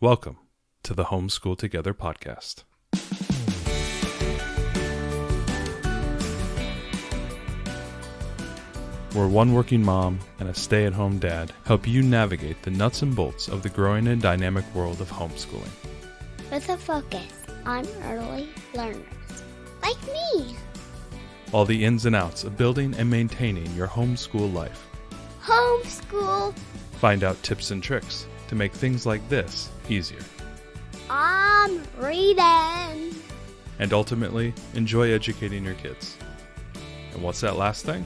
Welcome to the Homeschool Together podcast. Where one working mom and a stay-at-home dad help you navigate the nuts and bolts of the growing and dynamic world of homeschooling. With a focus on early learners, like me. All the ins and outs of building and maintaining your homeschool life. Homeschool. Find out tips and tricks to make things like this easier. I'm reading. And ultimately, enjoy educating your kids. And what's that last thing?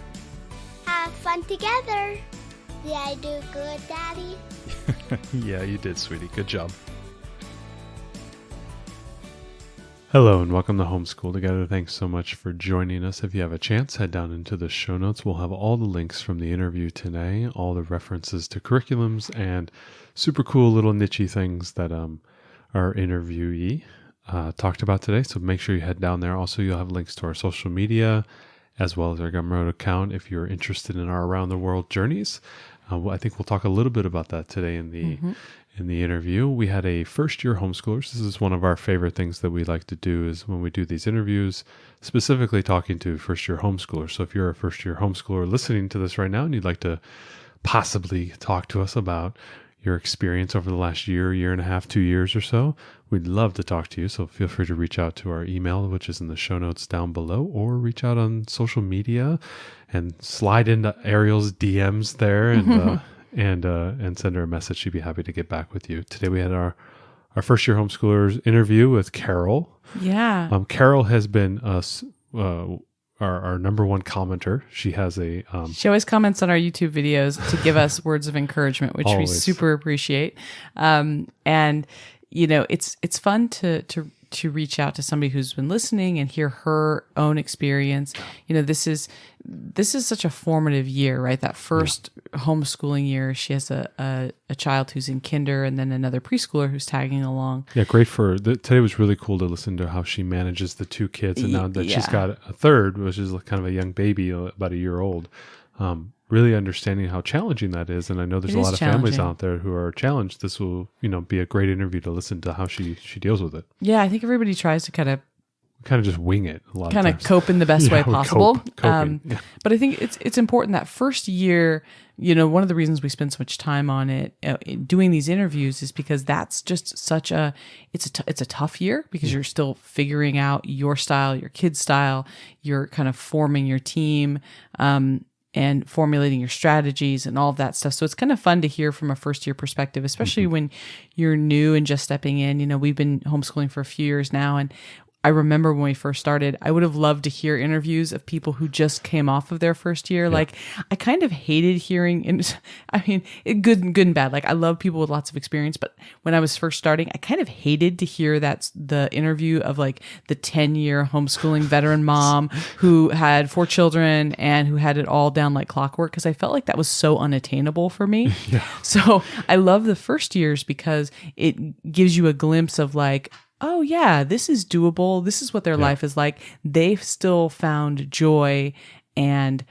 Have fun together. Did I do good, Daddy? Yeah, you did, sweetie. Good job. Hello and welcome to Homeschool Together. Thanks so much for joining us. If you have a chance, head down into the show notes. We'll have all the links from the interview today, all the references to curriculums and super cool little niche-y things that our interviewee talked about today. So make sure you head down there. Also, you'll have links to our social media as well as our Gumroad account if you're interested in our around the world journeys. I think we'll talk a little bit about that today in the interview. We had a first year homeschoolers. This is one of our favorite things that we like to do is when we do these interviews, specifically talking to first year homeschoolers. So if you're a first year homeschooler listening to this right now and you'd like to possibly talk to us about your experience over the last year and a half, 2 years or so, we'd love to talk to you. So feel free to reach out to our email, which is in the show notes down below, or reach out on social media and slide into Ariel's DMs there and send her a message. She'd be happy to get back with you. Today we had our first year homeschoolers interview with Carol. Yeah. Carol has been our number one commenter. She has she always comments on our YouTube videos to give us words of encouragement, which we super appreciate. And you know, it's fun to reach out to somebody who's been listening and hear her own experience. You know, this is such a formative year, right? That first homeschooling year, she has a child who's in kinder and then another preschooler who's tagging along. Yeah, great today was really cool to listen to how she manages the two kids. And now that she's got a third, which is kind of a young baby, about a year old, really understanding how challenging that is. And I know there's a lot of families out there who are challenged. This will, be a great interview to listen to how she deals with it. Yeah, I think everybody tries to kind of just wing it a lot kind of cope in the best way possible. But I think it's important that first year, one of the reasons we spend so much time on it, doing these interviews, is because that's just such it's a tough year because you're still figuring out your style, your kid's style, you're kind of forming your team, and formulating your strategies and all of that stuff. So it's kind of fun to hear from a first year perspective, especially when you're new and just stepping in. We've been homeschooling for a few years now, and I remember when we first started, I would have loved to hear interviews of people who just came off of their first year. Yeah. Like, I kind of hated hearing, good and bad. Like, I love people with lots of experience, but when I was first starting, I kind of hated to hear the interview of like the 10-year homeschooling veteran mom who had 4 children and who had it all down like clockwork, because I felt like that was so unattainable for me. Yeah. So I love the first years because it gives you a glimpse of like, oh yeah, this is doable. This is what their life is like. They've still found joy and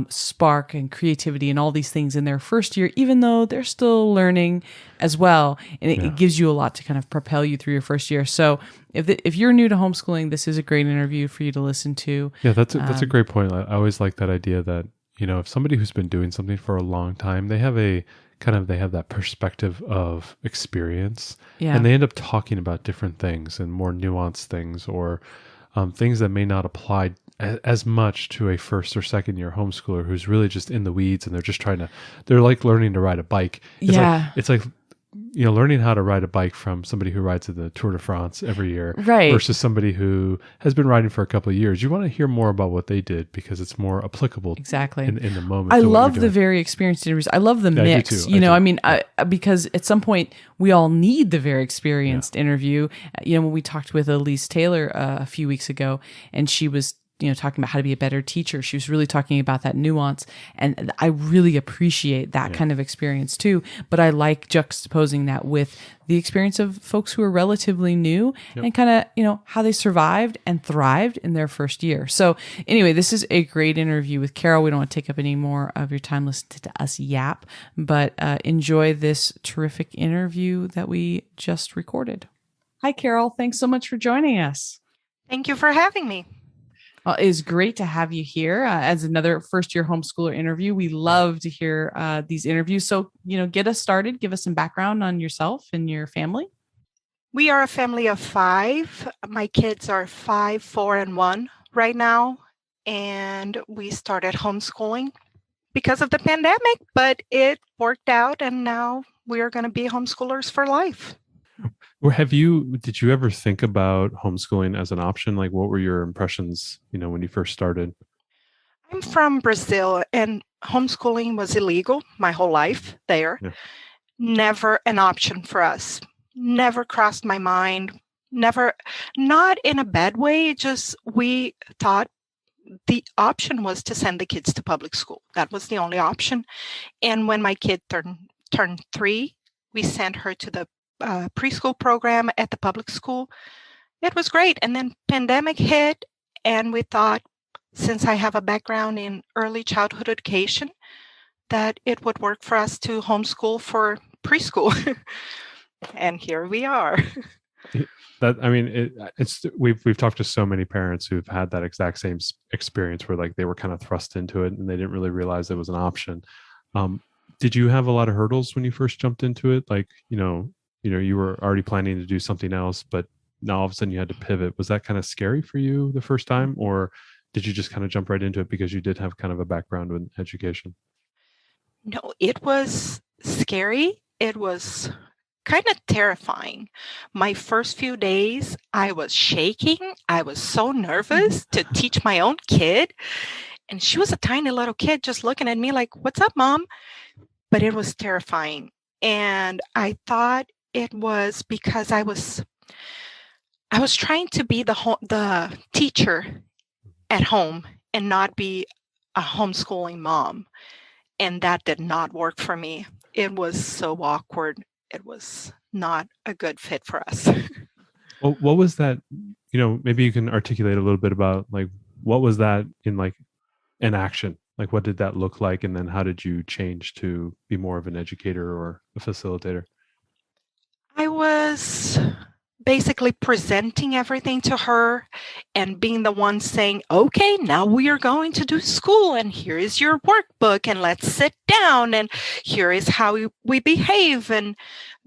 spark and creativity and all these things in their first year, even though they're still learning as well. And it gives you a lot to kind of propel you through your first year. So if you're new to homeschooling, this is a great interview for you to listen to. Yeah, that's a great point. I always like that idea that, if somebody who's been doing something for a long time, they have that perspective of experience, and they end up talking about different things and more nuanced things, or things that may not apply as much to a first or second year homeschooler who's really just in the weeds and they're like learning to ride a bike. It's like learning how to ride a bike from somebody who rides at the Tour de France every year, right, versus somebody who has been riding for a couple of years. You want to hear more about what they did because it's more applicable exactly in the moment. I love the very experienced interviews. I love the mix. Because at some point we all need the very experienced interview. When we talked with Elise Taylor a few weeks ago, and she was talking about how to be a better teacher. She was really talking about that nuance. And I really appreciate that kind of experience too. But I like juxtaposing that with the experience of folks who are relatively new and kind of, how they survived and thrived in their first year. So anyway, this is a great interview with Carol. We don't want to take up any more of your time listening to us yap, but enjoy this terrific interview that we just recorded. Hi, Carol. Thanks so much for joining us. Thank you for having me. Well, it is great to have you here as another first-year homeschooler interview. We love to hear these interviews. So, get us started. Give us some background on yourself and your family. We are a family of 5. My kids are 5, 4, and 1 right now. And we started homeschooling because of the pandemic, but it worked out. And now we are going to be homeschoolers for life. Did you ever think about homeschooling as an option? Like, what were your impressions, when you first started? I'm from Brazil, and homeschooling was illegal my whole life there. Yeah. Never an option for us. Never crossed my mind. Never, not in a bad way. Just we thought the option was to send the kids to public school. That was the only option. And when my kid turned 3, we sent her to the preschool program at the public school. It was great. And then pandemic hit, and we thought, since I have a background in early childhood education, that it would work for us to homeschool for preschool. And here we are. We've talked to so many parents who've had that exact same experience where like they were kind of thrust into it and they didn't really realize it was an option. Did you have a lot of hurdles when you first jumped into it? Like, you were already planning to do something else, but now all of a sudden you had to pivot. Was that kind of scary for you the first time, or did you just kind of jump right into it because you did have kind of a background in education? No, it was scary. It was kind of terrifying. My first few days, I was shaking. I was so nervous to teach my own kid. And she was a tiny little kid just looking at me like, "What's up, Mom?" But it was terrifying. And I thought it was because I was trying to be the teacher at home and not be a homeschooling mom. And that did not work for me. It was so awkward. It was not a good fit for us. Well, what was that? Maybe you can articulate a little bit about like, what was that in action? Like, what did that look like? And then how did you change to be more of an educator or a facilitator? I was basically presenting everything to her and being the one saying, "Okay, now we are going to do school, and here is your workbook, and let's sit down, and here is how we behave," and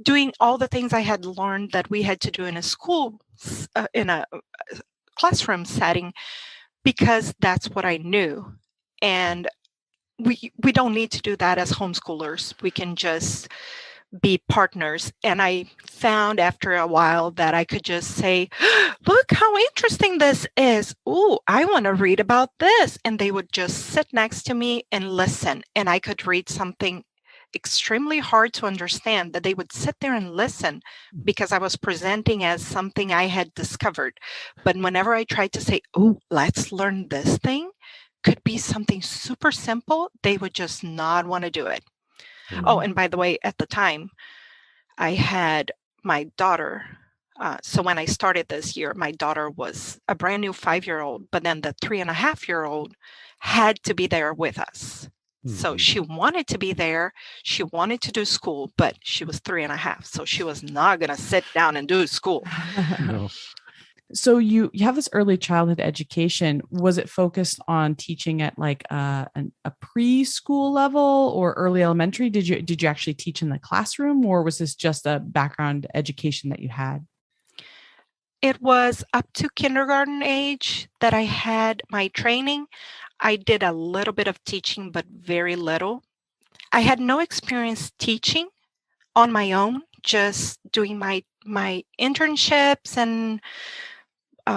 doing all the things I had learned that we had to do in a school, in a classroom setting, because that's what I knew. And we don't need to do that as homeschoolers. We can just be partners. And I found after a while that I could just say, "Look how interesting this is. Ooh, I want to read about this." And they would just sit next to me and listen. And I could read something extremely hard to understand, that they would sit there and listen because I was presenting as something I had discovered. But whenever I tried to say, "Oh, let's learn this thing," could be something super simple, they would just not want to do it. Mm-hmm. Oh, and by the way, at the time, I had my daughter. So when I started this year, my daughter was a brand new 5-year-old, but then the 3.5-year-old had to be there with us. Mm-hmm. So she wanted to be there. She wanted to do school, but she was 3.5. So she was not going to sit down and do school. No. So you have this early childhood education. Was it focused on teaching at like a preschool level or early elementary? Did you actually teach in the classroom, or was this just a background education that you had? It was up to kindergarten age that I had my training. I did a little bit of teaching, but very little. I had no experience teaching on my own, just doing my internships and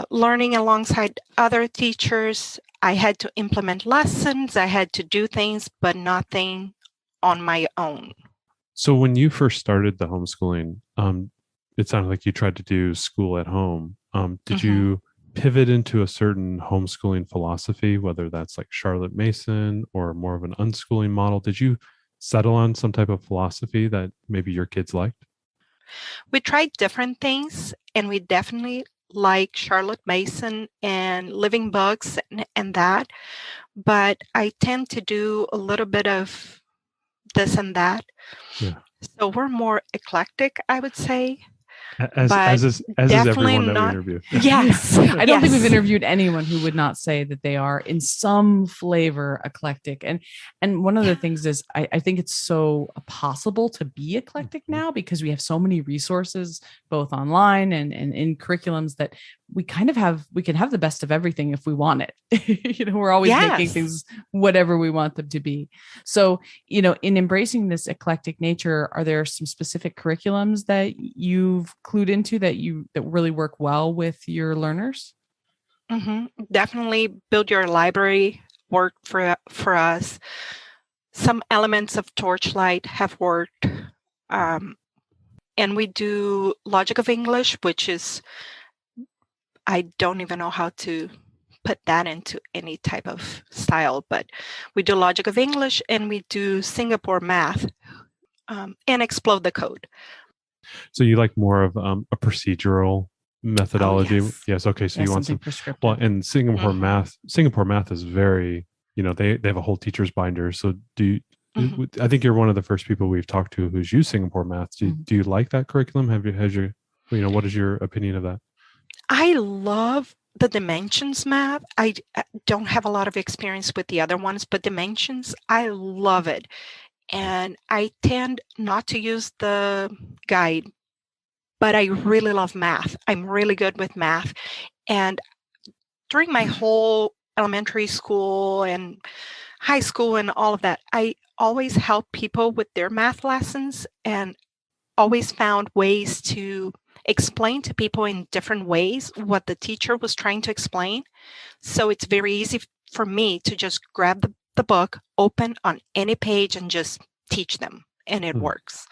learning alongside other teachers. I had to implement lessons. I had to do things, but nothing on my own. So when you first started the homeschooling, it sounded like you tried to do school at home. Did you pivot into a certain homeschooling philosophy, whether that's like Charlotte Mason or more of an unschooling model? Did you settle on some type of philosophy that maybe your kids liked? We tried different things, and we definitely like Charlotte Mason and Living Books and that, but I tend to do a little bit of this and that. Yeah. So we're more eclectic, I would say. As is everyone that we interview. Yes. I don't think we've interviewed anyone who would not say that they are in some flavor eclectic. And one of the things is I think it's so possible to be eclectic now because we have so many resources, both online and in curriculums, that we can have the best of everything if we want it. We're always making things whatever we want them to be. So, in embracing this eclectic nature, are there some specific curriculums that you've clued into that really work well with your learners? Mm-hmm. Definitely Build Your Library worked for us. Some elements of Torchlight have worked. And we do Logic of English, which is, I don't even know how to put that into any type of style, but we do Logic of English and we do Singapore Math and Explode the Code. So you like more of a procedural methodology? Oh, yes. Okay. So you want some prescriptive. Well, and Singapore Math is very, they have a whole teacher's binder. So I think you're one of the first people we've talked to who's used Singapore Math. Do you like that curriculum? What is your opinion of that? I love the Dimensions math. I don't have a lot of experience with the other ones, but Dimensions, I love it. And I tend not to use the guide, but I really love math. I'm really good with math. And during my whole elementary school and high school and all of that, I always help people with their math lessons and always found ways to explain to people in different ways what the teacher was trying to explain. So it's very easy for me to just grab the book, open on any page, and just teach them, and it works.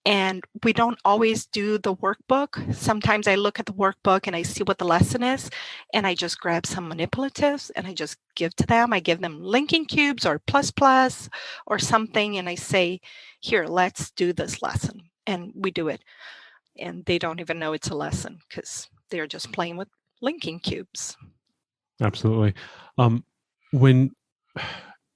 And we don't always do the workbook. Sometimes I look at the workbook and I see what the lesson is, and I just grab some manipulatives and I just give to them. I give them linking cubes or plus plus or something, and I say, here, let's do this lesson. And we do it. And they don't even know it's a lesson because they're just playing with linking cubes. Absolutely. When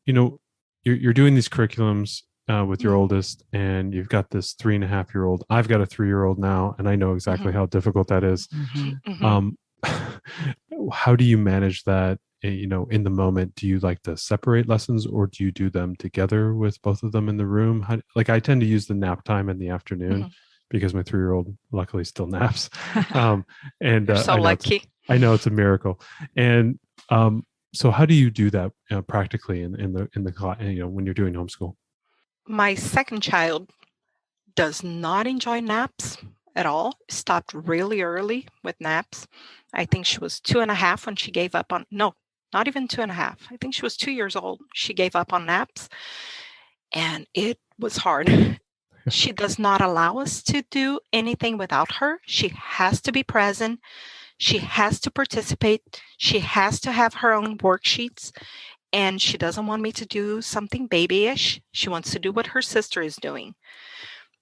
you're doing these curriculums with your oldest, and you've got this 3.5-year-old. I've got a 3-year-old now, and I know exactly how difficult that is. How do you manage that? In the moment, do you like to separate lessons, or do you do them together with both of them in the room? I tend to use the nap time in the afternoon because my 3-year-old luckily still naps. And You're so lucky. I know it's a miracle. And so how do you do that practically in the class, when you're doing homeschool? My second child does not enjoy naps at all. Stopped really early with naps. I think she was 2.5 when she gave up on, no, not even 2.5. I think she was 2 years old. She gave up on naps, and it was hard. She does not allow us to do anything without her. She has to be present. She has to participate. She has to have her own worksheets. And she doesn't want me to do something babyish. She wants to do what her sister is doing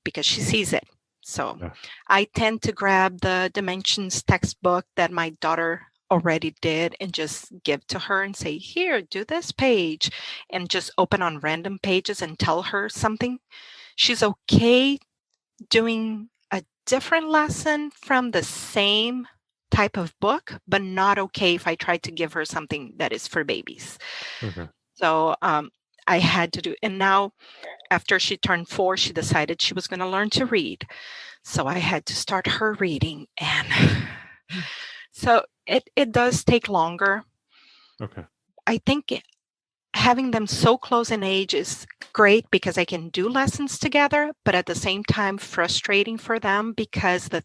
because she sees it. So I tend to grab the Dimensions textbook that my daughter already did and just give to her and say, here, do this page, and just open on random pages and tell her something. She's okay doing a different lesson from the same type of book, but not okay if I try to give her something that is for babies. So I had to do, and now after she turned 4, she decided she was going to learn to read. So I had to start her reading, and so it does take longer. Okay. I think having them so close in age is great because I can do lessons together, but at the same time frustrating for them because the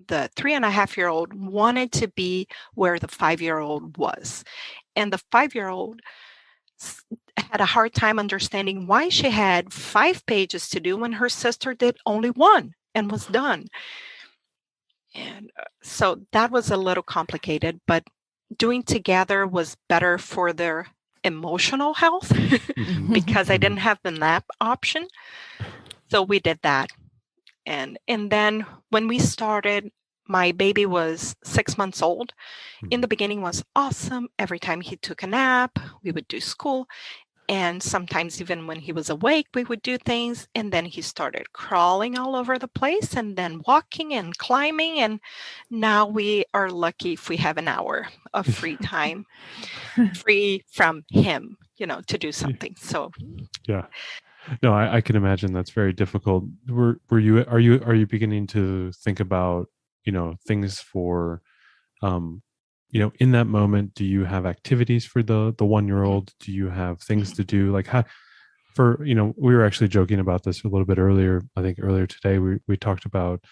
3.5-year-old wanted to be where the 5-year-old was. And the 5-year-old had a hard time understanding why she had 5 pages to do when her sister did only 1 and was done. And so that was a little complicated, but doing together was better for their emotional health because I didn't have the nap option. So we did that. And then when we started, my baby was 6 months old. In the beginning was awesome. Every time he took a nap, we would do school. And sometimes even when he was awake, we would do things. And then he started crawling all over the place and then walking and climbing. And now we are lucky if we have an hour of free time, free from him, to do something. So yeah. No, I can imagine that's very difficult. Are you beginning to think about, things for, in that moment? Do you have activities for the 1-year-old? Do you have things to do? Like we were actually joking about this a little bit earlier. I think earlier today we talked about,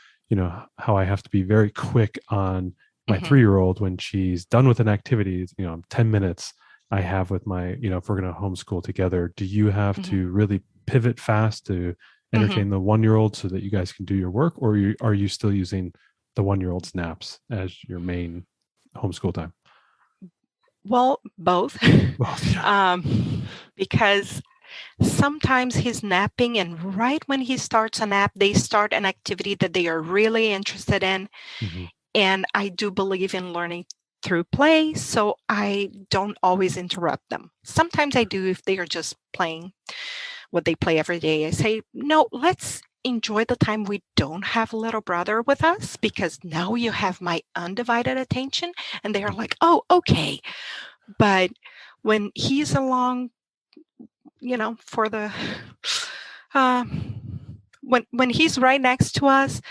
how I have to be very quick on my 3-year-old when she's done with an activity. 10 minutes I have with my, if we're going to homeschool together. Do you have to really pivot fast to entertain the 1-year-old so that you guys can do your work, or are you still using the 1-year-old's naps as your main homeschool time? Well, both. Both, yeah. Because sometimes he's napping, and right when he starts a nap, they start an activity that they are really interested in. And I do believe in learning through play, so I don't always interrupt them. Sometimes I do if they are just playing what they play every day. I say, no, let's enjoy the time we don't have little brother with us, because now you have my undivided attention. And they are like, oh, okay. But when he's along, for the when he's right next to us,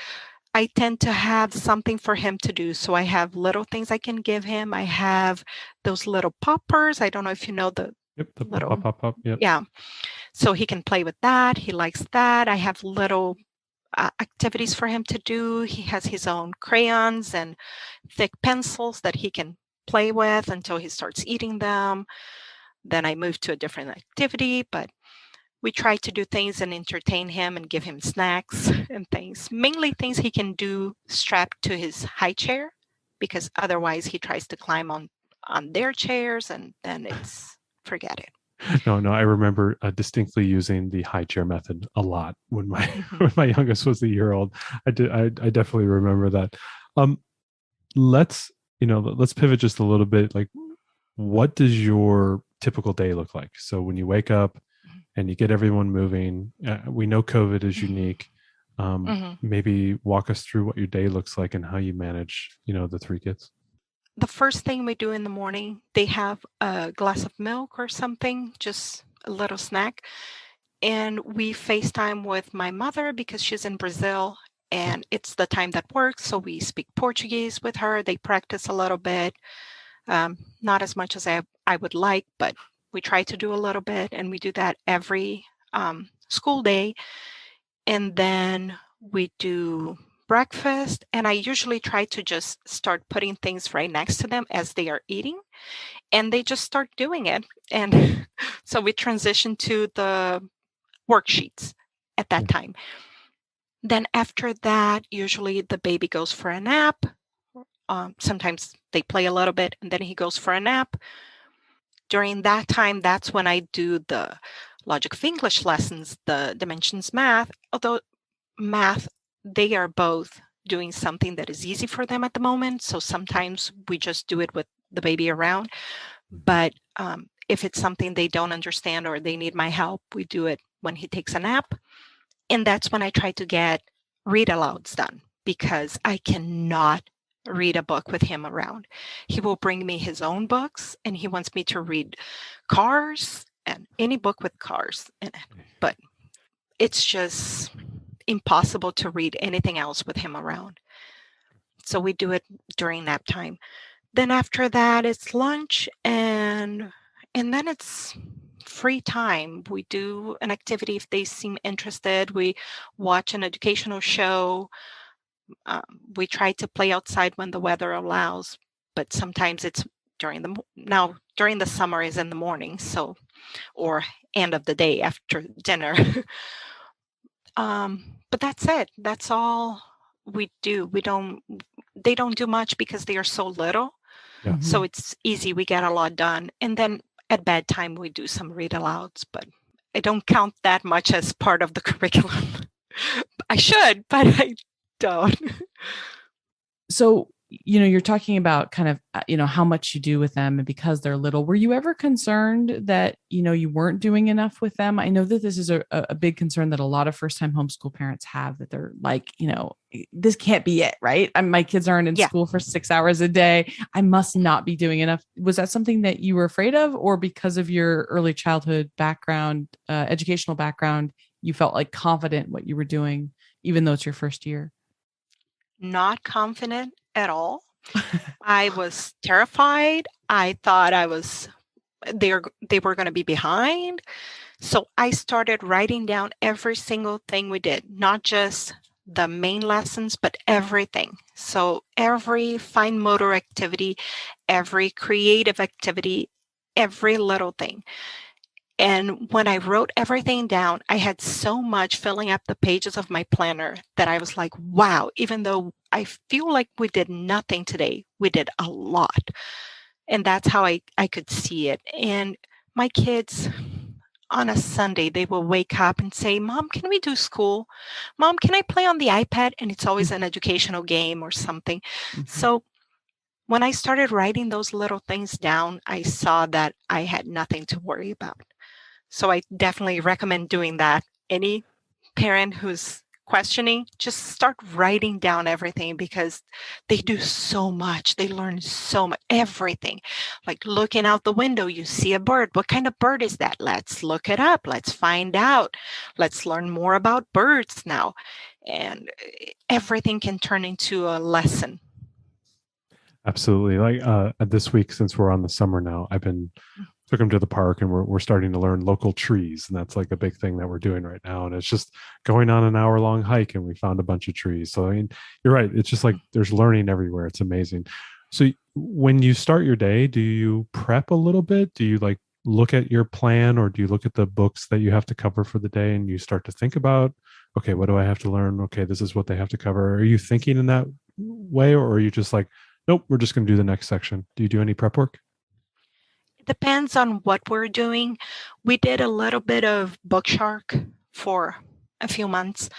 I tend to have something for him to do. So I have little things I can give him. I have those little poppers. I don't know if you know the little pop. Yep. Yeah. So he can play with that. He likes that. I have little activities for him to do. He has his own crayons and thick pencils that he can play with until he starts eating them. Then I move to a different activity, but we try to do things and entertain him and give him snacks and things, mainly things he can do strapped to his high chair, because otherwise he tries to climb on their chairs, and then it's forget it. No, I remember distinctly using the high chair method a lot when my when my youngest was a year old. I definitely remember that. Let's pivot just a little bit. Like, what does your typical day look like? So when you wake up and you get everyone moving, we know COVID is unique. Maybe walk us through what your day looks like and how you manage, the 3 kids. The first thing we do in the morning, they have a glass of milk or something, just a little snack. And we FaceTime with my mother because she's in Brazil and it's the time that works. So we speak Portuguese with her. They practice a little bit, not as much as I would like, but we try to do a little bit. And we do that every school day. And then we do breakfast, and I usually try to just start putting things right next to them as they are eating, and they just start doing it. And so we transition to the worksheets at that time. Then after that, usually the baby goes for a nap. Sometimes they play a little bit and then he goes for a nap. During that time, that's when I do the logic of English lessons, the dimensions math, although math, they are both doing something that is easy for them at the moment. So sometimes we just do it with the baby around. But if it's something they don't understand or they need my help, we do it when he takes a nap. And that's when I try to get read alouds done, because I cannot read a book with him around. He will bring me his own books and he wants me to read Cars and any book with cars in it. But it's just impossible to read anything else with him around. So we do it during nap time. Then after that, it's lunch, and then it's free time. We do an activity if they seem interested. We watch an educational show. We try to play outside when the weather allows, but sometimes it's during the summer is in the morning, so, or end of the day after dinner. But that's it. That's all we do. They don't do much because they are so little. Yeah. So it's easy. We get a lot done. And then at bedtime, we do some read alouds, but I don't count that much as part of the curriculum. I should, but I don't. So, you're talking about kind of, how much you do with them and because they're little. Were you ever concerned that, you weren't doing enough with them? I know that this is a big concern that a lot of first-time homeschool parents have, that they're like, this can't be it, right? My kids aren't in school for 6 hours a day. I must not be doing enough. Was that something that you were afraid of, or because of your early childhood background, educational background, you felt like confident what you were doing, even though it's your first year? Not confident at all. I was terrified. I thought they were going to be behind. So I started writing down every single thing we did, not just the main lessons, but everything. So every fine motor activity, every creative activity, every little thing. And when I wrote everything down, I had so much filling up the pages of my planner that I was like, wow, even though I feel like we did nothing today, we did a lot. And that's how I could see it. And my kids, on a Sunday, they will wake up and say, Mom, can we do school? Mom, can I play on the iPad? And it's always an educational game or something. Mm-hmm. So when I started writing those little things down, I saw that I had nothing to worry about. So I definitely recommend doing that. Any parent who's questioning, just start writing down everything, because they do so much. They learn so much, everything. Like looking out the window, you see a bird. What kind of bird is that? Let's look it up. Let's find out. Let's learn more about birds now. And everything can turn into a lesson. Absolutely. Like this week, since we're on the summer now, took them to the park, and we're starting to learn local trees, and that's like a big thing that we're doing right now. And it's just going on an hour-long hike, and we found a bunch of trees. So I mean, you're right. It's just like there's learning everywhere. It's amazing. So when you start your day, do you prep a little bit? Do you like look at your plan, or do you look at the books that you have to cover for the day, and you start to think about, okay, what do I have to learn? Okay, this is what they have to cover. Are you thinking in that way, or are you just like, nope, we're just going to do the next section? Do you do any prep work? Depends on what we're doing. We did a little bit of Bookshark for a few months.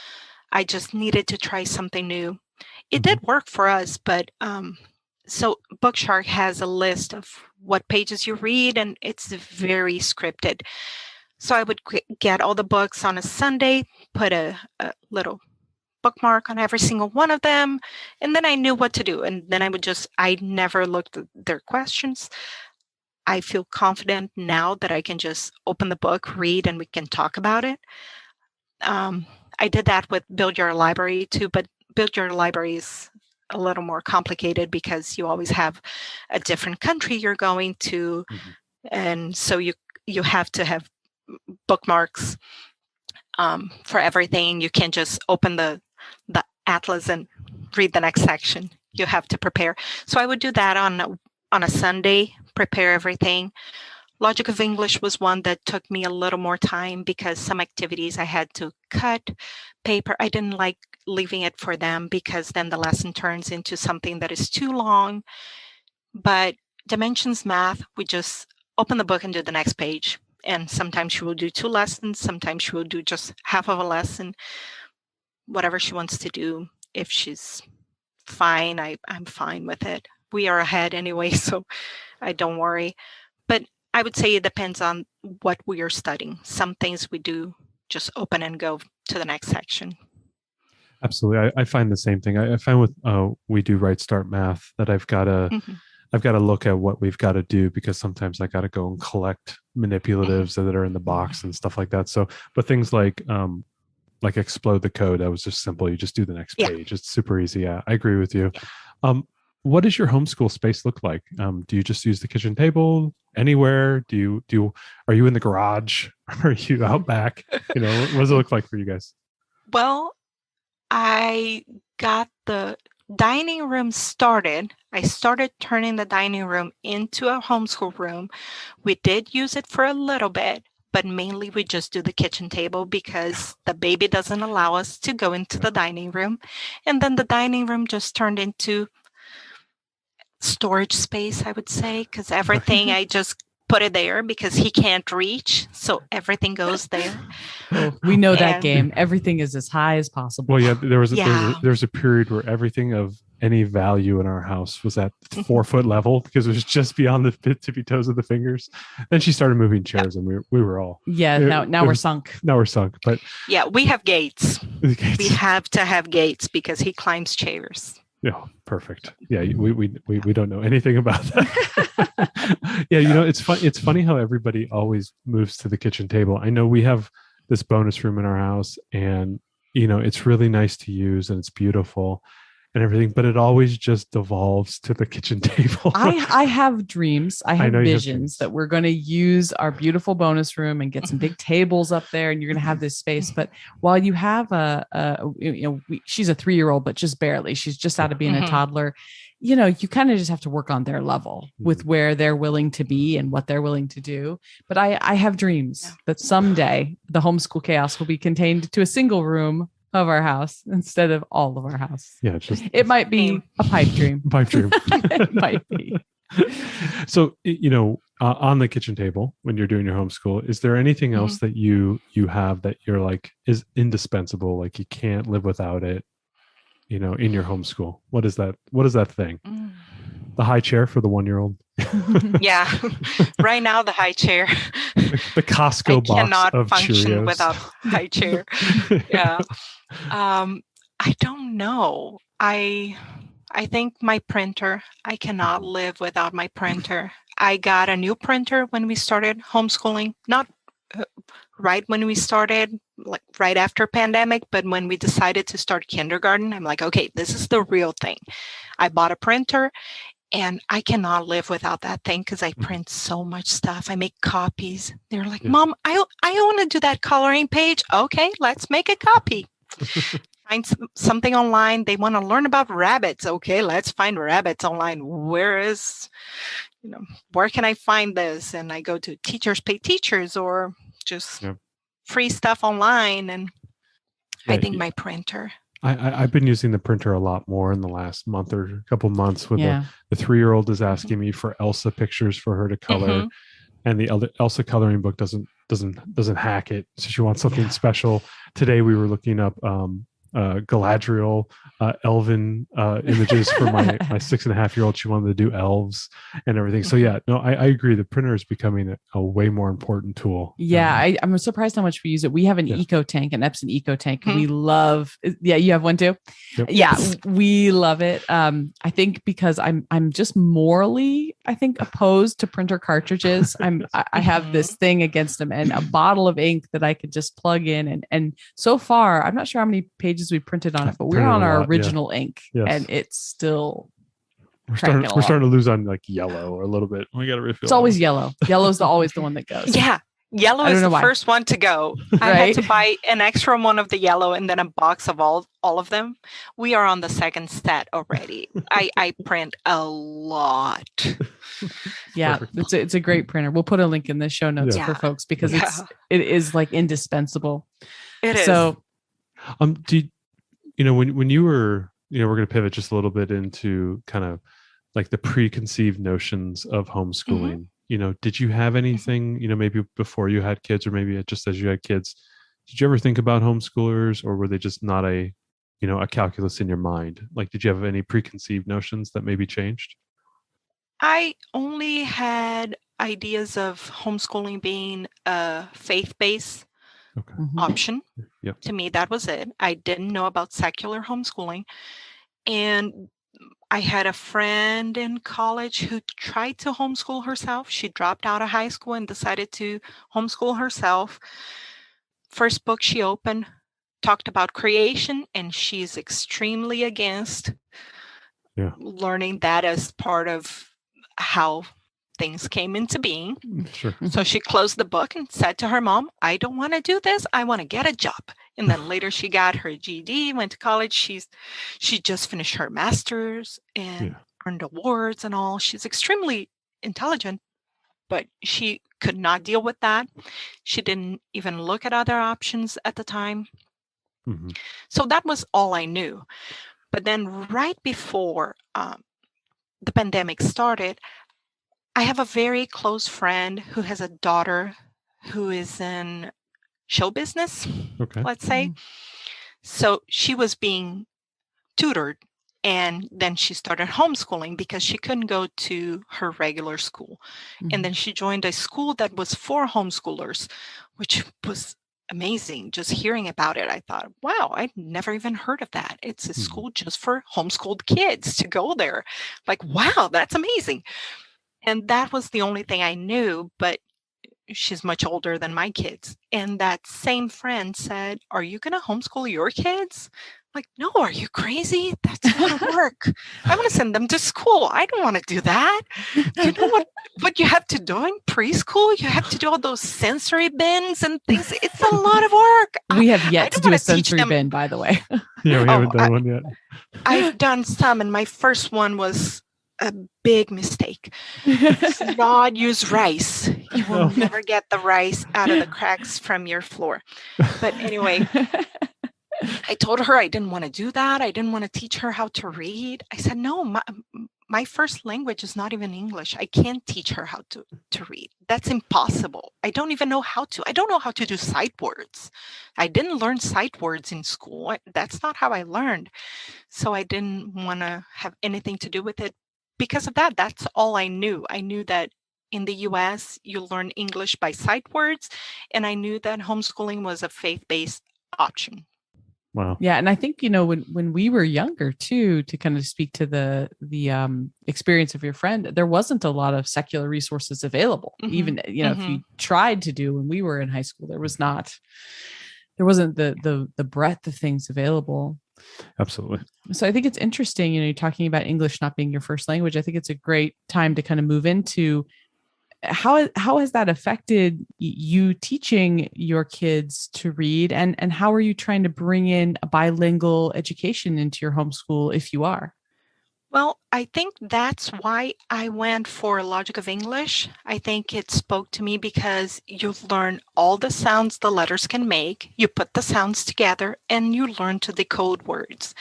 I just needed to try something new. It did work for us, but so Bookshark has a list of what pages you read, and it's very scripted. So I would get all the books on a Sunday, put a little bookmark on every single one of them, and then I knew what to do. And then I never looked at their questions. I feel confident now that I can just open the book, read, and we can talk about it. I did that with Build Your Library too, but Build Your Library is a little more complicated because you always have a different country you're going to. And so you have to have bookmarks for everything. You can't just open the atlas and read the next section. You have to prepare. So I would do that on a Sunday, prepare everything. Logic of English was one that took me a little more time because some activities I had to cut paper. I didn't like leaving it for them because then the lesson turns into something that is too long. But Dimensions Math, we just open the book and do the next page. And sometimes she will do 2 lessons. Sometimes she will do just half of a lesson. Whatever she wants to do. If she's fine, I'm fine with it. We are ahead anyway, so I don't worry. But I would say it depends on what we are studying. Some things we do just open and go to the next section. Absolutely. I find the same thing. I find with we do Right Start Math that I've got to look at what we've got to do, because sometimes I got to go and collect manipulatives that are in the box and stuff like that. So, but things like Explode the Code, that was just simple. You just do the next page. It's super easy. Yeah, I agree with you. What does your homeschool space look like? Do you just use the kitchen table anywhere? Are you in the garage? Are you out back? What does it look like for you guys? Well, I got the dining room started. I started turning the dining room into a homeschool room. We did use it for a little bit, but mainly we just do the kitchen table because the baby doesn't allow us to go into the dining room. And then the dining room just turned into storage space, I would say, because everything I just put it there because he can't reach. So everything goes there. Oh, we know that game. Everything is as high as possible. Well, yeah, there was a period where everything of any value in our house was at 4 foot level because it was just beyond the tippy toes of the fingers. Then she started moving chairs, and we were all now we're sunk. Now we're sunk, but yeah, we have gates. We have to have gates because he climbs chairs. Yeah, perfect. Yeah, we don't know anything about that. Yeah, it's fun. It's funny how everybody always moves to the kitchen table. I know we have this bonus room in our house, and it's really nice to use and it's beautiful and everything, but it always just devolves to the kitchen table. I have dreams. I have visions that we're going to use our beautiful bonus room and get some big tables up there, and you're going to have this space. But while you have she's a 3-year-old, but just barely, she's just out of being a toddler. You kind of just have to work on their level with where they're willing to be and what they're willing to do. But I have dreams that someday the homeschool chaos will be contained to a single room of our house instead of all of our house. Yeah, it might be a pipe dream. It might be. So, on the kitchen table when you're doing your homeschool, is there anything else that you have that you're like is indispensable, like you can't live without it, in your homeschool? What is that thing? The high chair for the 1-year-old? Yeah. Right now, the high chair. The Costco box cannot of function Cheerios. without high chair. Yeah. I don't know. I think my printer, I cannot live without my printer. I got a new printer when we started homeschooling, not right when we started, like right after pandemic, but when we decided to start kindergarten, I'm like, okay, this is the real thing. I bought a printer and I cannot live without that thing because I print so much stuff. I make copies. They're like, Mom, I want to do that coloring page. Okay, let's make a copy. Find something online. They want to learn about rabbits. Okay, let's find rabbits online. Where can I find this? And I go to Teachers Pay Teachers or just free stuff online. And I think my printer. I've been using the printer a lot more in the last month or a couple months. With the 3-year-old is asking me for Elsa pictures for her to color, and the Elsa coloring book doesn't hack it, so she wants something special. Today we were looking up Galadriel elven images for my 6.5-year-old. She wanted to do elves and everything. So I agree. The printer is becoming a way more important tool. I'm surprised how much we use it. We have an eco tank, an Epson eco tank. We love. Yeah, you have one too. Yep. Yeah, we love it. I think because I'm just morally, I think, opposed to printer cartridges. I have this thing against them, and a bottle of ink that I could just plug in, and so far I'm not sure how many pages we printed on it, but we're on our original ink, and it's still we're starting to lose on like yellow a little bit. We got to refill. It's always yellow. Yellow's always the one that goes. Yeah, yellow is the first one to go. I had to buy an extra one of the yellow and then a box of all of them. We are on the second set already. I print a lot. Yeah, it's a great printer. We'll put a link in the show notes for folks because it is like indispensable. It is. So when you were, we're going to pivot just a little bit into kind of like the preconceived notions of homeschooling. Did you have anything, maybe before you had kids or maybe just as you had kids, did you ever think about homeschoolers, or were they just not a calculus in your mind? Like, did you have any preconceived notions that maybe changed? I only had ideas of homeschooling being a faith-based option. Yep. To me, that was it. I didn't know about secular homeschooling. And I had a friend in college who tried to homeschool herself. She dropped out of high school and decided to homeschool herself. First book she opened talked about creation, and she's extremely against learning that as part of how things came into being. Sure. So she closed the book and said to her mom, I don't want to do this. I want to get a job. And then later she got her GED, went to college. She just finished her master's and earned awards and all. She's extremely intelligent, but she could not deal with that. She didn't even look at other options at the time. So that was all I knew. But then right before the pandemic started, I have a very close friend who has a daughter who is in show business, let's say. So she was being tutored, and then she started homeschooling because she couldn't go to her regular school. And then she joined a school that was for homeschoolers, which was amazing. Just hearing about it, I thought, wow, I'd never even heard of that. It's a school just for homeschooled kids to go there. Like, wow, that's amazing. And that was the only thing I knew, but she's much older than my kids. And that same friend said, are you going to homeschool your kids? I'm like, no, are you crazy? That's a lot of work. I want to send them to school. I don't want to do that. Do you know what you have to do in preschool? You have to do all those sensory bins and things. It's a lot of work. We have yet to do a sensory bin, by the way. Yeah, we haven't done one yet. I've done some, and my first one was a big mistake. Do not use rice. You will never get the rice out of the cracks from your floor. But anyway, I told her I didn't want to do that. I didn't want to teach her how to read. I said, no, my first language is not even English. I can't teach her how to read. That's impossible. I don't even know how to. I don't know how to do sight words. I didn't learn sight words in school. That's not how I learned. So I didn't want to have anything to do with it. Because of that, that's all I knew. I knew that in the US, you learn English by sight words, and I knew that homeschooling was a faith-based option. Wow. Yeah, and I think, when we were younger too, to kind of speak to the experience of your friend, there wasn't a lot of secular resources available. Even if you tried to do when we were in high school, there wasn't the breadth of things available. Absolutely. So I think it's interesting, you're talking about English not being your first language. I think it's a great time to kind of move into how has that affected you teaching your kids to read, and how are you trying to bring in a bilingual education into your homeschool if you are? Well, I think that's why I went for Logic of English. I think it spoke to me because you learn all the sounds the letters can make, you put the sounds together, and you learn to decode words.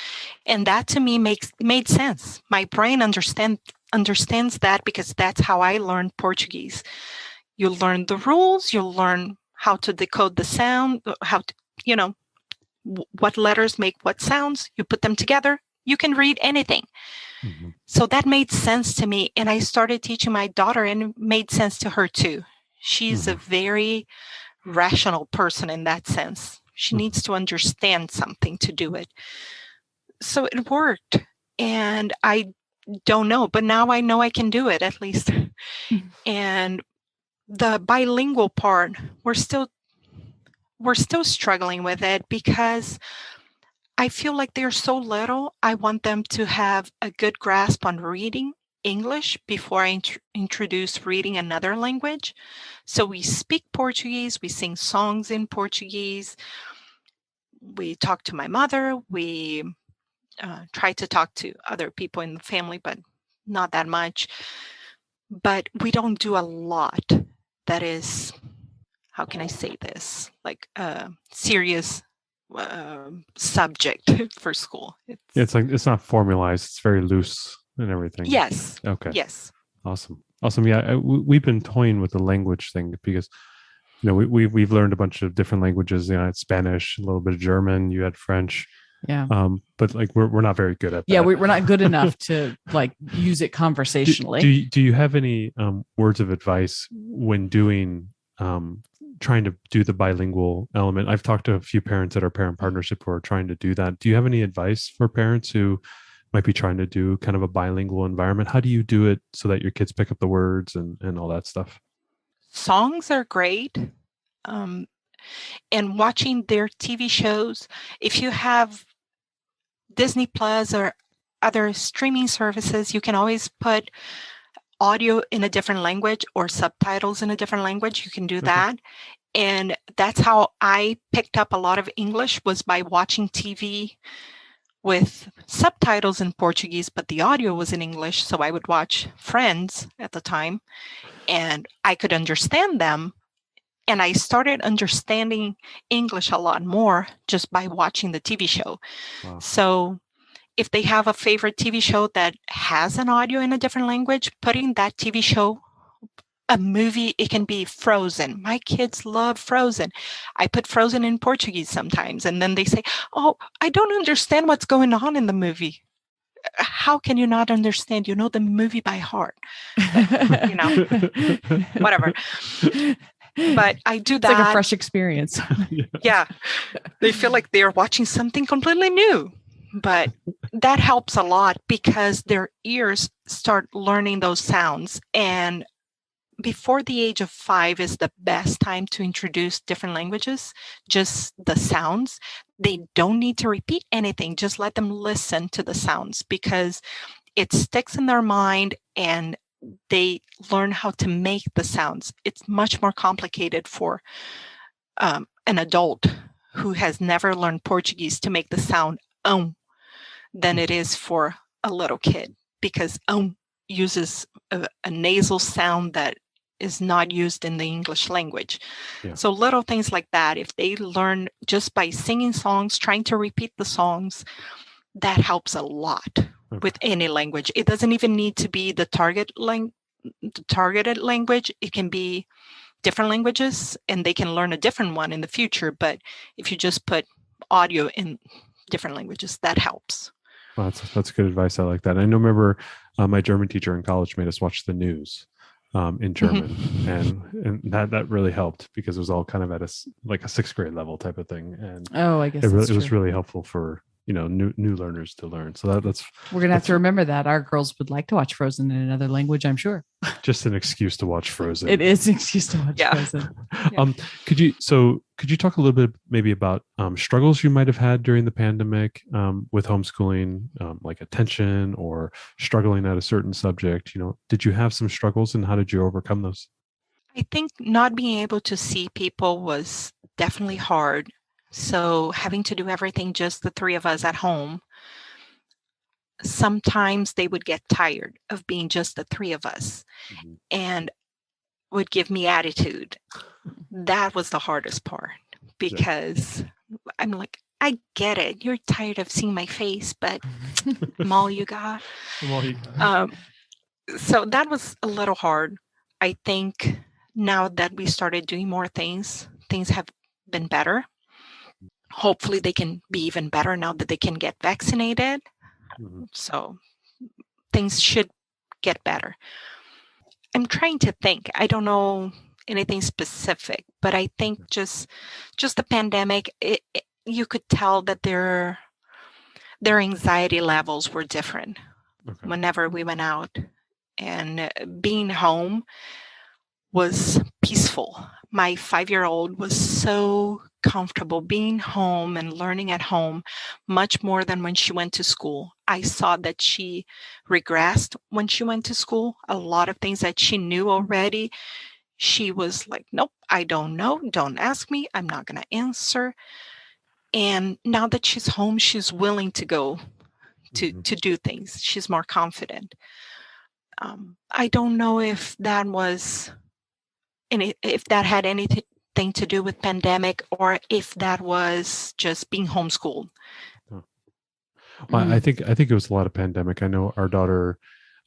And that to me made sense. My brain understands that because that's how I learned Portuguese. You learn the rules, you learn how to decode the sound, how to, what letters make what sounds, you put them together, you can read anything. So that made sense to me. And I started teaching my daughter, and it made sense to her too. She's a very rational person in that sense. She needs to understand something to do it. So it worked. And I don't know, but now I know I can do it at least. And the bilingual part, we're still struggling with it because I feel like they're so little. I want them to have a good grasp on reading English before I introduce reading another language. So we speak Portuguese, we sing songs in Portuguese, we talk to my mother, we try to talk to other people in the family, but not that much. But we don't do a lot that is, how can I say this, like a serious subject for school. It's not formalized. It's very loose and everything. Yes. Okay. Yes. Awesome. Yeah, we've been toying with the language thing because we've learned a bunch of different languages. Spanish, a little bit of German. You had French. Yeah. But we're not very good at that. Yeah, we're not good enough to use it conversationally. Do you have any words of advice when doing trying to do the bilingual element? I've talked to a few parents at our parent partnership who are trying to do that. Do you have any advice for parents who might be trying to do kind of a bilingual environment? How do you do it so that your kids pick up the words and all that stuff? Songs are great. And watching their TV shows, if you have Disney Plus or other streaming services, you can always put audio in a different language or subtitles in a different language. You can do that. And that's how I picked up a lot of English, was by watching TV with subtitles in Portuguese, but the audio was in English. So I would watch Friends at the time, and I could understand them. And I started understanding English a lot more just by watching the TV show. Wow. So if they have a favorite TV show that has an audio in a different language, putting that TV show, a movie, it can be Frozen. My kids love Frozen. I put Frozen in Portuguese sometimes, and then they say, "Oh, I don't understand what's going on in the movie." How can you not understand? You know the movie by heart. Whatever. But I do that. It's like a fresh experience. Yeah. They feel like they're watching something completely new. But that helps a lot because their ears start learning those sounds. And before the age of 5 is the best time to introduce different languages, just the sounds. They don't need to repeat anything. Just let them listen to the sounds because it sticks in their mind and they learn how to make the sounds. It's much more complicated for an adult who has never learned Portuguese to make the sound than it is for a little kid because uses a nasal sound that is not used in the English language. Yeah. So little things like that, if they learn just by singing songs, trying to repeat the songs, that helps a lot with any language. It doesn't even need to be the targeted language. It can be different languages and they can learn a different one in the future. But if you just put audio in different languages, that helps. Well, that's good advice. I like that. I remember my German teacher in college made us watch the news in German, and that really helped because it was all kind of at a 6th grade level type of thing. And I guess it was really helpful for new learners to learn. So that's we're gonna have to remember that our girls would like to watch Frozen in another language. I'm sure. Just an excuse to watch Frozen. It is an excuse to watch Frozen. Yeah. Could you talk a little bit maybe about struggles you might have had during the pandemic with homeschooling, like attention or struggling at a certain subject? Did you have some struggles and how did you overcome those? I think not being able to see people was definitely hard. So having to do everything just the 3 of us at home, sometimes they would get tired of being just the 3 of us and would give me attitude. That was the hardest part because I'm like, I get it. You're tired of seeing my face, but I'm all you got. So that was a little hard. I think now that we started doing more things have been better. Hopefully they can be even better now that they can get vaccinated. So things should get better. I'm trying to think. I don't know anything specific, but I think just the pandemic, you could tell that their anxiety levels were different whenever we went out. And being home was peaceful. My 5-year-old was so comfortable being home and learning at home, much more than when she went to school. I saw that she regressed when she went to school. A lot of things that she knew already, she was like, nope, I don't know. Don't ask me. I'm not going to answer. And now that she's home, she's willing to go to do things. She's more confident. I don't know if that was... And if that had anything to do with pandemic or if that was just being homeschooled. Well, I think it was a lot of pandemic. I know our daughter,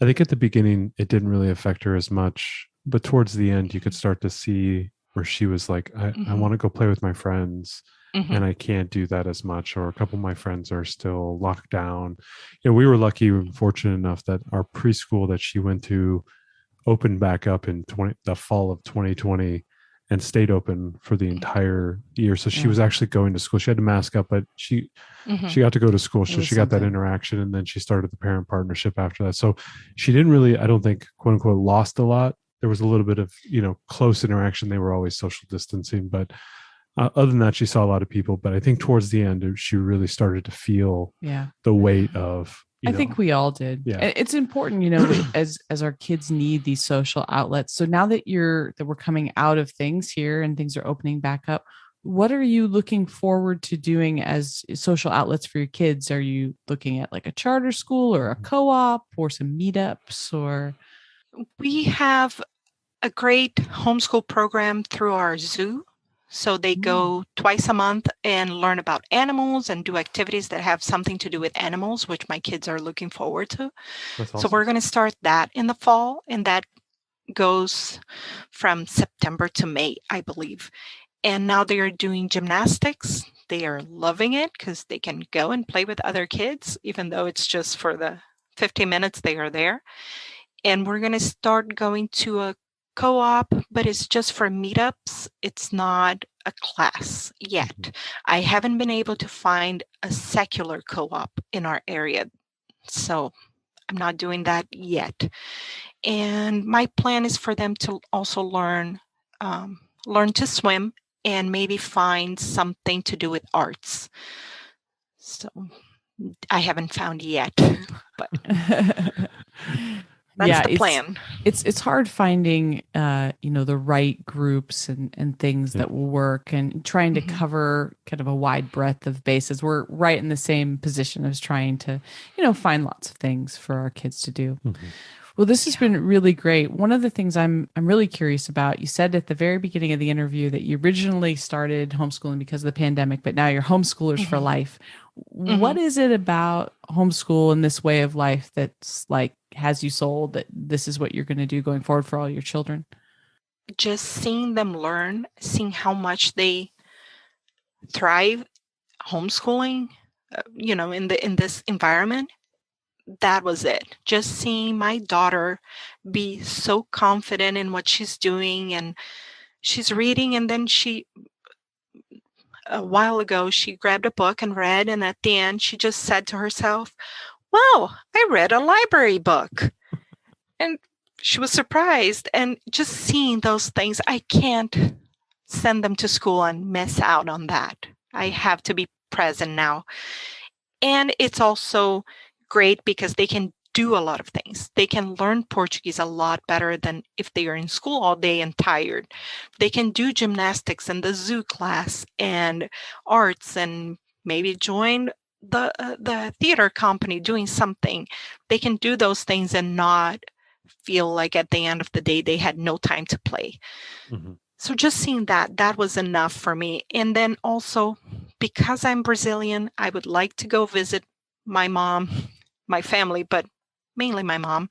I think at the beginning, it didn't really affect her as much, but towards the end, you could start to see where she was like, I want to go play with my friends and I can't do that as much. Or a couple of my friends are still locked down. We were lucky and fortunate enough that our preschool that she went to opened back up in the fall of 2020 and stayed open for the entire year. So she was actually going to school. She had to mask up, but she got to go to school. So she got that interaction, and then she started the parent partnership after that. So she didn't really, I don't think, quote unquote, lost a lot. There was a little bit of, close interaction. They were always social distancing, but other than that, she saw a lot of people. But I think towards the end, she really started to feel the weight of, I think we all did. Yeah. It's important, as our kids need these social outlets. So now that we're coming out of things here and things are opening back up, what are you looking forward to doing as social outlets for your kids? Are you looking at like a charter school or a co-op or some meetups or? We have a great homeschool program through our zoo. So they go twice a month and learn about animals and do activities that have something to do with animals, which my kids are looking forward to. That's awesome. So we're going to start that in the fall, and that goes from September to May, I believe. And now they are doing gymnastics. They are loving it because they can go and play with other kids, even though it's just for the 50 minutes they are there. And we're going to start going to a co-op, but it's just for meetups. It's not a class yet. I haven't been able to find a secular co-op in our area, so I'm not doing that yet. And my plan is for them to also learn to swim and maybe find something to do with arts. So I haven't found yet, but that's the plan. It's hard finding the right groups and things that will work, and trying to cover kind of a wide breadth of bases. We're right in the same position as trying to find lots of things for our kids to do. Well, this has been really great. One of the things I'm really curious about, you said at the very beginning of the interview that you originally started homeschooling because of the pandemic, but now you're homeschoolers for life. What is it about homeschool and this way of life that's like has you sold that this is what you're going to do going forward for all your children? Just seeing them learn, seeing how much they thrive homeschooling, in this environment. That was it. Just seeing my daughter be so confident in what she's doing, and she's reading, and then a while ago, she grabbed a book and read, and at the end, she just said to herself, "Wow, I read a library book." And she was surprised. And just seeing those things, I can't send them to school and miss out on that. I have to be present now. And it's also great because they can do a lot of things. They can learn Portuguese a lot better than if they are in school all day and tired. They can do gymnastics and the zoo class and arts, and maybe join the theater company doing something. They can do those things and not feel like at the end of the day they had no time to play. So just seeing that was enough for me. And then also, because I'm Brazilian, I would like to go visit my mom, my family, but mainly my mom.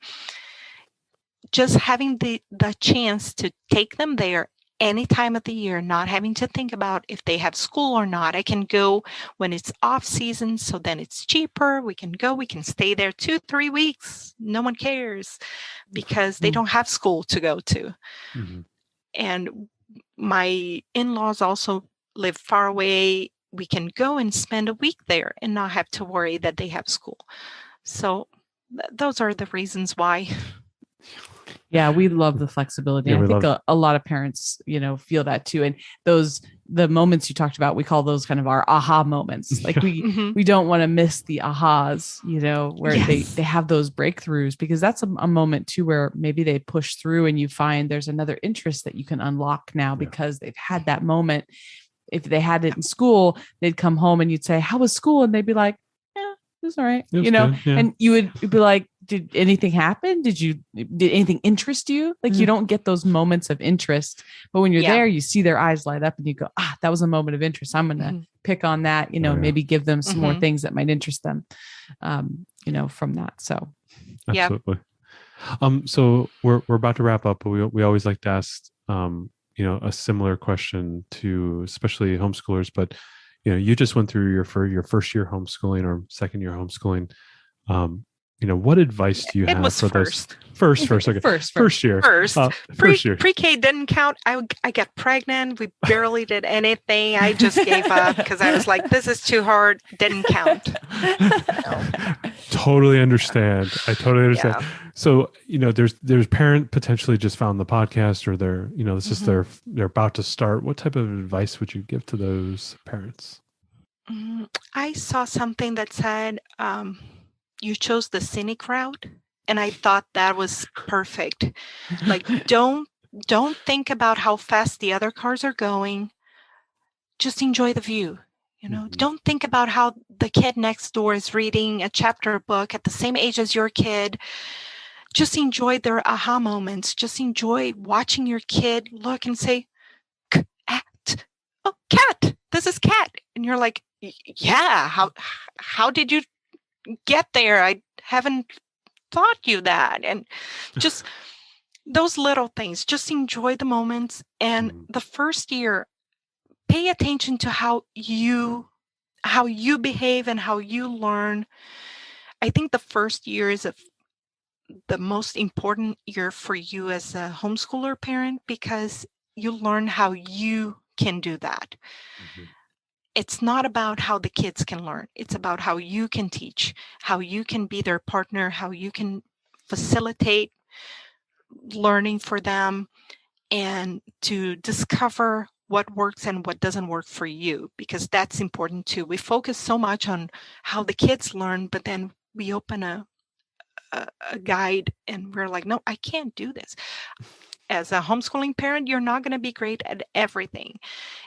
Just having the chance to take them there any time of the year, not having to think about if they have school or not. I can go when it's off season, so then it's cheaper. We can go, we can stay there 2-3 weeks. No one cares because they don't have school to go to. And my in-laws also live far away. We can go and spend a week there and not have to worry that they have school. So those are the reasons why. Yeah, we love the flexibility. I think a lot of parents, feel that too. And the moments you talked about, we call those kind of our aha moments. Like we don't want to miss the ahas, where they have those breakthroughs, because that's a moment too where maybe they push through and you find there's another interest that you can unlock now because they've had that moment. If they had it in school, they'd come home and you'd say, "How was school?" And they'd be like, "Yeah, it was all right." And you would be like, "Did anything happen? Did anything interest you?" Like you don't get those moments of interest, but when you're there, you see their eyes light up and you go, "That was a moment of interest. I'm going to pick on that, maybe give them some more things that might interest them, from that." So. Absolutely. So we're about to wrap up, but we always like to ask, a similar question to especially homeschoolers, but you just went through your first year homeschooling or second year homeschooling. What advice do you have for those first year? First year. Pre-K didn't count. I got pregnant. We barely did anything. I just gave up because I was like, this is too hard. Didn't count. Totally understand. I totally understand. Yeah. So, there's parent potentially just found the podcast, or they're about to start. What type of advice would you give to those parents? I saw something that said, you chose the scenic route, and I thought that was perfect. Like, don't think about how fast the other cars are going. Just enjoy the view. Don't think about how the kid next door is reading a chapter book at the same age as your kid. Just enjoy their aha moments. Just enjoy watching your kid look and say, this is cat. And you're like, yeah, how did you get there? I haven't taught you that. And just those little things, just enjoy the moments. And the first year, pay attention to how you behave and how you learn. I think the first year is the most important year for you as a homeschooler parent, because you learn how you can do that. It's not about how the kids can learn. It's about how you can teach, how you can be their partner, how you can facilitate learning for them, and to discover what works and what doesn't work for you, because that's important too. We focus so much on how the kids learn, but then we open a guide and we're like, no, I can't do this. As a homeschooling parent, you're not going to be great at everything.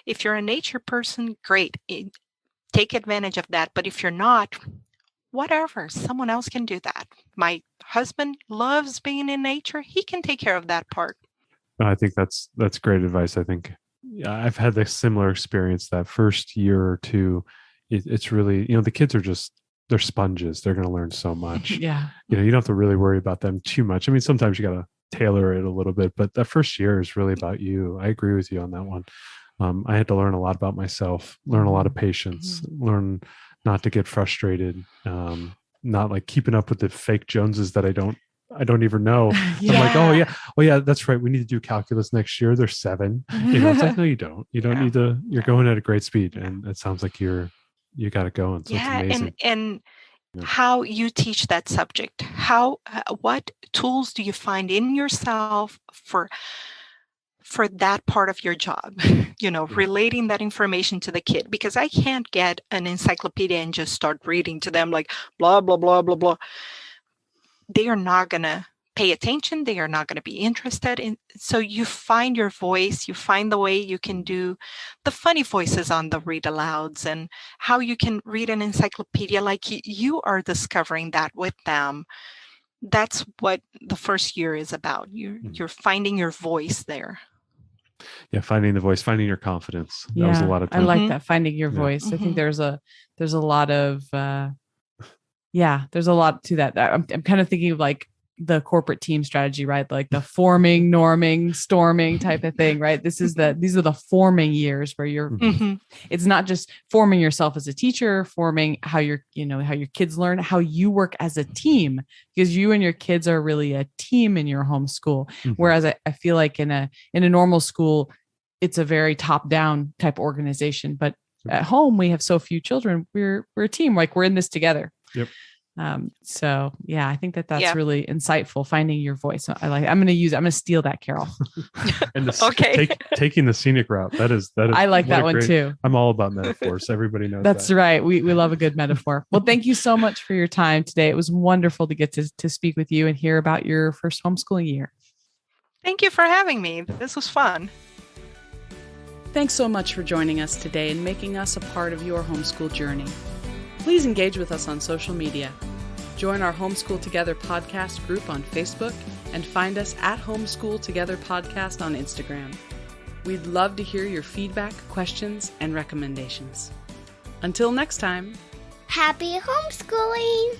If you're a nature person, great. Take advantage of that. But if you're not, whatever, someone else can do that. My husband loves being in nature. He can take care of that part. I think that's great advice. I think I've had this similar experience. That first year or two, it's really, the kids are they're sponges. They're going to learn so much. Yeah. You don't have to really worry about them too much. I mean, sometimes you got to tailor it a little bit, but that first year is really about you. I agree with you on that one. I had to learn a lot about myself, learn a lot of patience, learn not to get frustrated, not like keeping up with the fake Joneses that I don't even know. Yeah. I'm like, oh yeah, that's right. We need to do calculus next year. They're 7. It's like, no, you don't. You don't need to. You're going at a great speed, and it sounds like you got it going. So it's amazing. And how you teach that subject. What tools do you find in yourself for that part of your job? Relating that information to the kid, because I can't get an encyclopedia and just start reading to them like blah blah blah blah blah. They are not going to pay attention. They are not going to be interested in. So you find your voice, you find the way you can do the funny voices on the read alouds, and how you can read an encyclopedia like you are discovering that with them. That's what the first year is about. You're finding your voice there. Yeah, finding the voice, finding your confidence. That was a lot of time. I like that, finding your voice. I think there's a lot of there's a lot to that. I'm kind of thinking of like the corporate team strategy, right? Like the forming, norming, storming type of thing, right? these are the forming years where you're, it's not just forming yourself as a teacher, forming how how your kids learn, how you work as a team, because you and your kids are really a team in your homeschool. Whereas I feel like in a normal school, it's a very top down type organization, but at home we have so few children. We're a team, like we're in this together. Yep. So yeah, I think that's really insightful, finding your voice. I'm going to steal that, Carol. And taking the scenic route. That is, I like that one too. I'm all about metaphors. Everybody knows that's that. Right. We love a good metaphor. Well, thank you so much for your time today. It was wonderful to get to speak with you and hear about your first homeschooling year. Thank you for having me. This was fun. Thanks so much for joining us today and making us a part of your homeschool journey. Please engage with us on social media. Join our Homeschool Together podcast group on Facebook and find us at Homeschool Together Podcast on Instagram. We'd love to hear your feedback, questions, and recommendations. Until next time. Happy homeschooling!